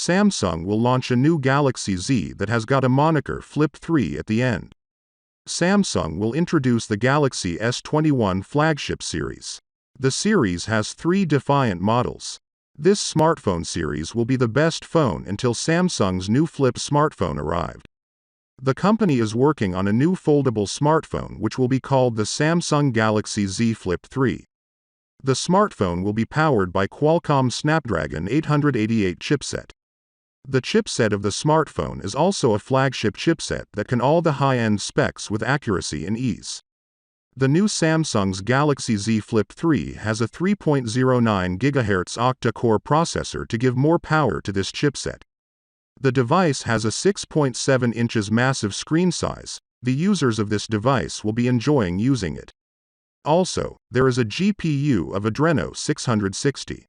Samsung will launch a new Galaxy Z that has got a moniker Flip3 at the end. Samsung will introduce the Galaxy S21 flagship series. The series has 3 Defiant models. This smartphone series will be the best phone until Samsung's new Flip smartphone arrived. The company is working on a new foldable smartphone which will be called the Samsung Galaxy Z Flip 3. The smartphone will be powered by Qualcomm Snapdragon 888 chipset. The chipset of the smartphone is also a flagship chipset that can all the high-end specs with accuracy and ease. The new Samsung's Galaxy Z Flip 3 has a 3.09 GHz Octa-Core processor to give more power to this chipset. The device has a 6.7 inches massive screen size. The users of this device will be enjoying using it. Also, there is a GPU of Adreno 660.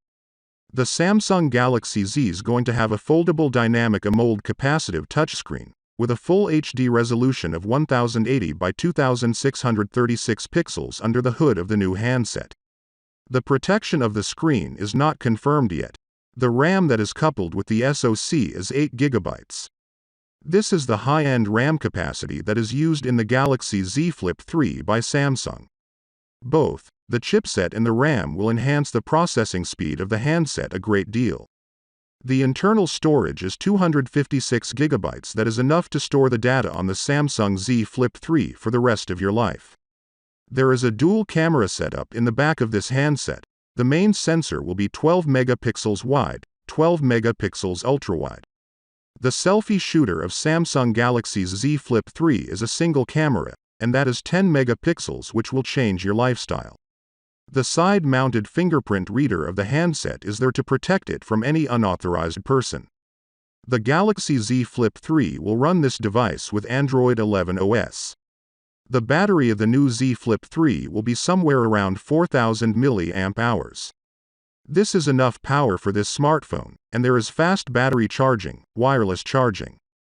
The Samsung Galaxy Z is going to have a foldable dynamic AMOLED capacitive touchscreen, with a full HD resolution of 1080 by 2636 pixels under the hood of the new handset. The protection of the screen is not confirmed yet. The RAM that is coupled with the SoC is 8 GB. This is the high-end RAM capacity that is used in the Galaxy Z Flip 3 by Samsung. Both the chipset and the RAM will enhance the processing speed of the handset a great deal. The internal storage is 256 GB. That is enough to store the data on the Samsung Z Flip 3 for the rest of your life. There is a dual camera setup in the back of this handset. The main sensor will be 12 megapixels wide, 12 megapixels ultrawide. The selfie shooter of Samsung Galaxy's Z Flip 3 is a single camera, and that is 10 megapixels, which will change your lifestyle. The side-mounted fingerprint reader of the handset is there to protect it from any unauthorized person. The Galaxy Z Flip 3 will run this device with Android 11 OS. The battery of the new Z Flip 3 will be somewhere around 4000 mAh. This is enough power for this smartphone, and there is fast battery charging, wireless charging.